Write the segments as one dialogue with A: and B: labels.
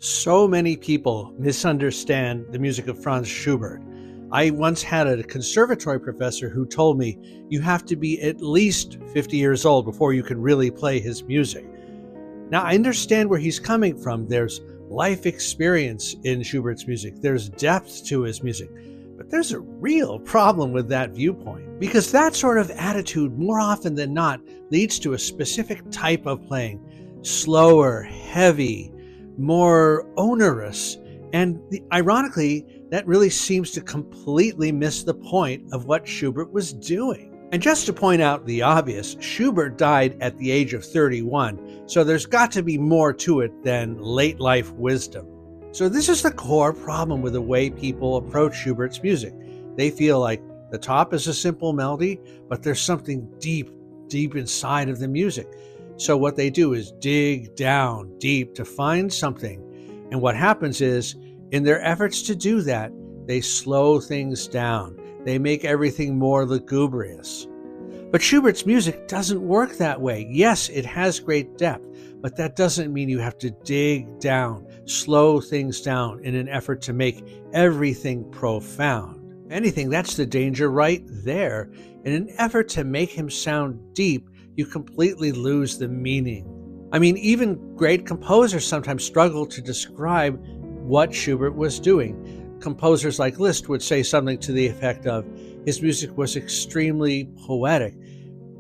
A: So many people misunderstand the music of Franz Schubert. I once had a conservatory professor who told me you have to be at least 50 years old before you can really play his music. Now, I understand where he's coming from. There's life experience in Schubert's music. There's depth to his music. But there's a real problem with that viewpoint, because that sort of attitude, more often than not, leads to a specific type of playing. Slower, heavy, more onerous. And ironically, that really seems to completely miss the point of what Schubert was doing. And just to point out the obvious, Schubert died at the age of 31, so there's got to be more to it than late life wisdom. So this is the core problem with the way people approach Schubert's music. They feel like the top is a simple melody, but there's something deep inside of the music. So what they do is dig down deep to find something. And what happens is, in their efforts to do that, they slow things down. They make everything more lugubrious. But Schubert's music doesn't work that way. Yes, it has great depth, but that doesn't mean you have to dig down, slow things down in an effort to make everything profound. If anything, that's the danger right there. In an effort to make him sound deep, you completely lose the meaning. I mean, even great composers sometimes struggle to describe what Schubert was doing. Composers like Liszt would say something to the effect of, his music was extremely poetic.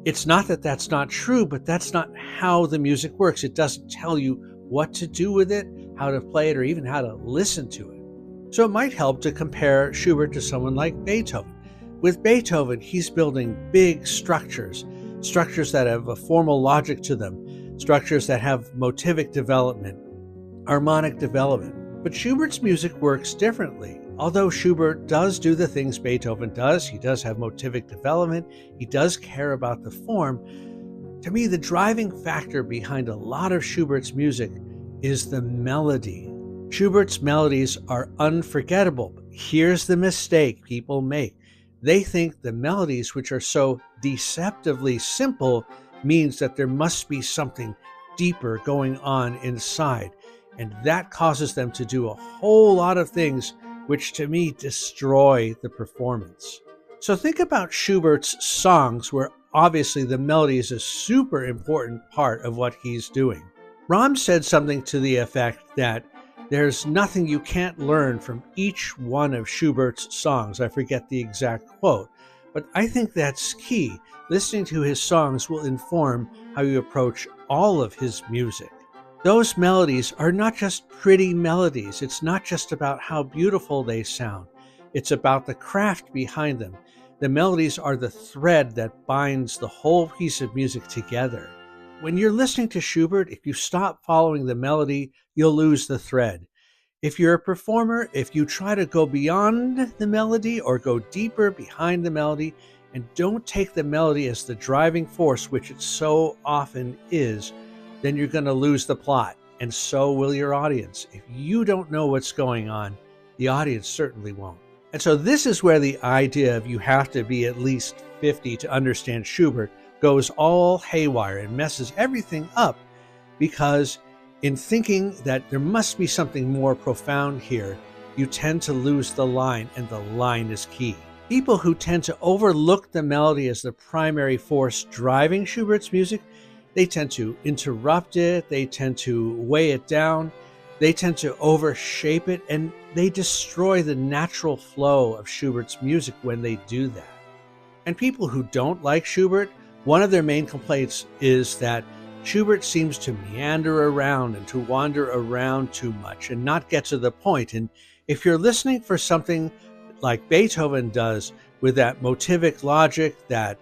A: It's not that that's not true, but that's not how the music works. It doesn't tell you what to do with it, how to play it, or even how to listen to it. So it might help to compare Schubert to someone like Beethoven. With Beethoven, he's building big structures that have a formal logic to them, structures that have motivic development, harmonic development. But Schubert's music works differently. Although Schubert does do the things Beethoven does, he does have motivic development, he does care about the form. To me, the driving factor behind a lot of Schubert's music is the melody. Schubert's melodies are unforgettable. But here's the mistake people make. They think the melodies, which are so deceptively simple, means that there must be something deeper going on inside. And that causes them to do a whole lot of things which to me destroy the performance. So think about Schubert's songs, where obviously the melody is a super important part of what he's doing. Brahms said something to the effect that there's nothing you can't learn from each one of Schubert's songs. I forget the exact quote, but I think that's key. Listening to his songs will inform how you approach all of his music. Those melodies are not just pretty melodies. It's not just about how beautiful they sound. It's about the craft behind them. The melodies are the thread that binds the whole piece of music together. When you're listening to Schubert, if you stop following the melody, you'll lose the thread. If you're a performer, if you try to go beyond the melody or go deeper behind the melody and don't take the melody as the driving force, which it so often is, then you're going to lose the plot, and so will your audience. If you don't know what's going on, the audience certainly won't. And so this is where the idea of you have to be at least 50 to understand Schubert goes all haywire and messes everything up, because in thinking that there must be something more profound here, you tend to lose the line, and the line is key. People who tend to overlook the melody as the primary force driving Schubert's music, they tend to interrupt it, they tend to weigh it down, they tend to overshape it, and they destroy the natural flow of Schubert's music when they do that. And people who don't like Schubert, one of their main complaints is that Schubert seems to meander around and to wander around too much and not get to the point. And if you're listening for something like Beethoven does with that motivic logic, that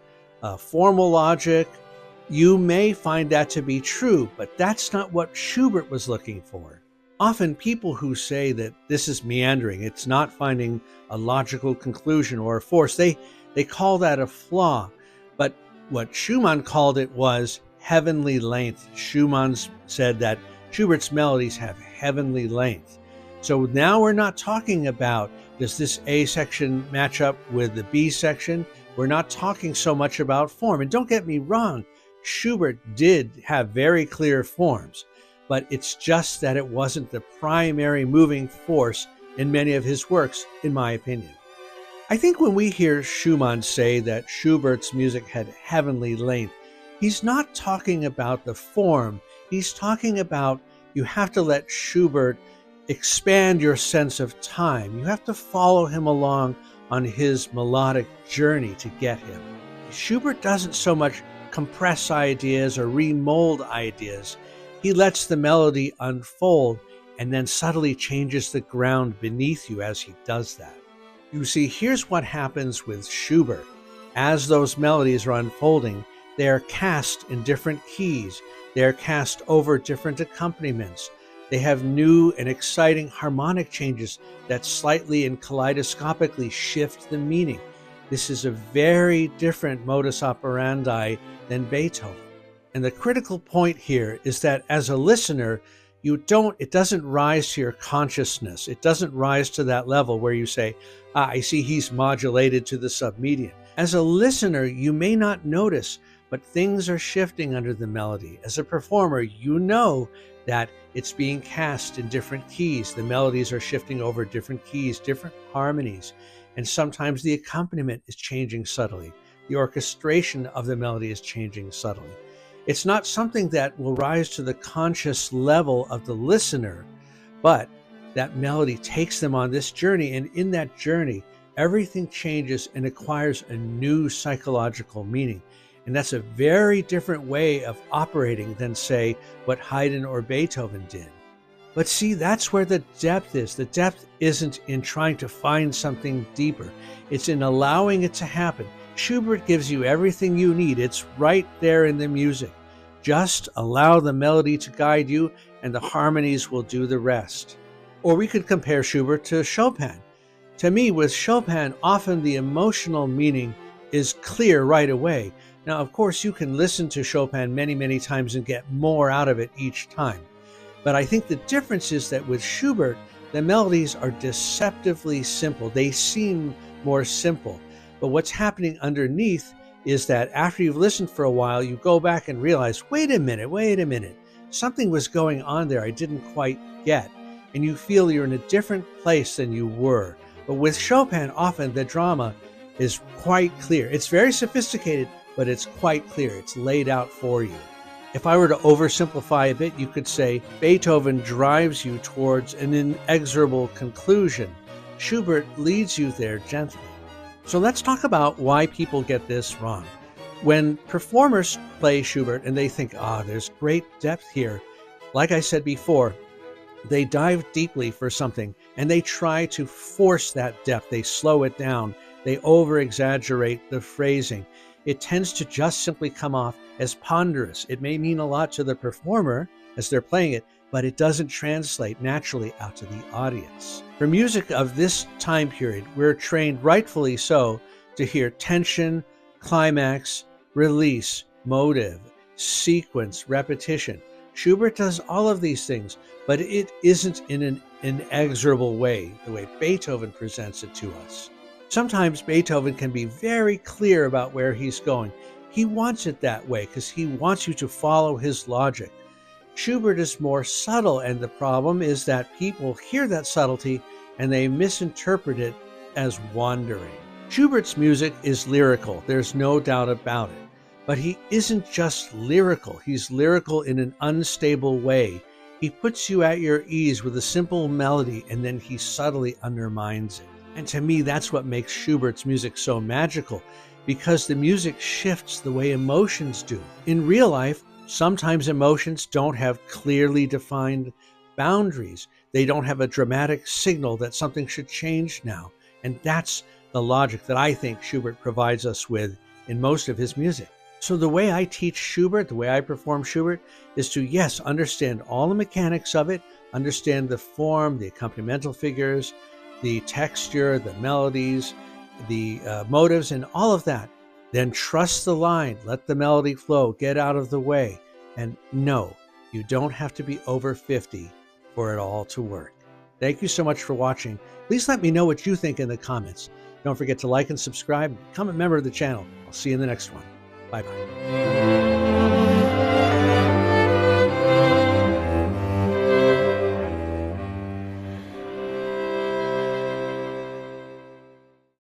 A: formal logic, you may find that to be true, but that's not what Schubert was looking for. Often people who say that this is meandering, it's not finding a logical conclusion or a force, they call that a flaw. But what Schumann called it was heavenly length. Schumann said that Schubert's melodies have heavenly length. So now we're not talking about, does this A section match up with the B section? We're not talking so much about form. And don't get me wrong, Schubert did have very clear forms, but it's just that it wasn't the primary moving force in many of his works, in my opinion. I think when we hear Schumann say that Schubert's music had heavenly length, he's not talking about the form. He's talking about you have to let Schubert expand your sense of time. You have to follow him along on his melodic journey to get him. Schubert doesn't so much compress ideas or remold ideas. He lets the melody unfold and then subtly changes the ground beneath you as he does that. You see, here's what happens with Schubert. As those melodies are unfolding, they are cast in different keys. They are cast over different accompaniments. They have new and exciting harmonic changes that slightly and kaleidoscopically shift the meaning. This is a very different modus operandi than Beethoven. And the critical point here is that as a listener, it doesn't rise to your consciousness. It doesn't rise to that level where you say, I see he's modulated to the submedian. As a listener, you may not notice, but things are shifting under the melody. As a performer, you know that it's being cast in different keys. The melodies are shifting over different keys, different harmonies, and sometimes the accompaniment is changing subtly. The orchestration of the melody is changing subtly. It's not something that will rise to the conscious level of the listener, but that melody takes them on this journey, and in that journey, everything changes and acquires a new psychological meaning. And that's a very different way of operating than, say, what Haydn or Beethoven did. But see, that's where the depth is. The depth isn't in trying to find something deeper. It's in allowing it to happen. Schubert gives you everything you need. It's right there in the music. Just allow the melody to guide you, and the harmonies will do the rest. Or we could compare Schubert to Chopin. To me, with Chopin, often the emotional meaning is clear right away. Now, of course, you can listen to Chopin many, many times and get more out of it each time. But I think the difference is that with Schubert, the melodies are deceptively simple. They seem more simple. But what's happening underneath is that after you've listened for a while, you go back and realize, wait a minute. Something was going on there I didn't quite get. And you feel you're in a different place than you were. But with Chopin, often the drama is quite clear. It's very sophisticated, but it's quite clear. It's laid out for you. If I were to oversimplify a bit, you could say Beethoven drives you towards an inexorable conclusion. Schubert leads you there gently. So let's talk about why people get this wrong. When performers play Schubert and they think, there's great depth here, like I said before, they dive deeply for something and they try to force that depth. They slow it down. They over-exaggerate the phrasing. It tends to just simply come off as ponderous. It may mean a lot to the performer as they're playing it, but it doesn't translate naturally out to the audience. For music of this time period, we're trained, rightfully so, to hear tension, climax, release, motive, sequence, repetition. Schubert does all of these things, but it isn't in an inexorable way, the way Beethoven presents it to us. Sometimes Beethoven can be very clear about where he's going. He wants it that way because he wants you to follow his logic. Schubert is more subtle, and the problem is that people hear that subtlety and they misinterpret it as wandering. Schubert's music is lyrical, there's no doubt about it. But he isn't just lyrical, he's lyrical in an unstable way. He puts you at your ease with a simple melody and then he subtly undermines it. And to me, that's what makes Schubert's music so magical, because the music shifts the way emotions do. In real life, sometimes emotions don't have clearly defined boundaries. They don't have a dramatic signal that something should change now. And that's the logic that I think Schubert provides us with in most of his music. So the way I teach Schubert, the way I perform Schubert, is to, yes, understand all the mechanics of it, understand the form, the accompanimental figures, the texture, the melodies, the motives, and all of that. Then trust the line, let the melody flow, get out of the way. And no, you don't have to be over 50 for it all to work. Thank you so much for watching. Please let me know what you think in the comments. Don't forget to like and subscribe, become a member of the channel. I'll see you in the next one. Bye-bye.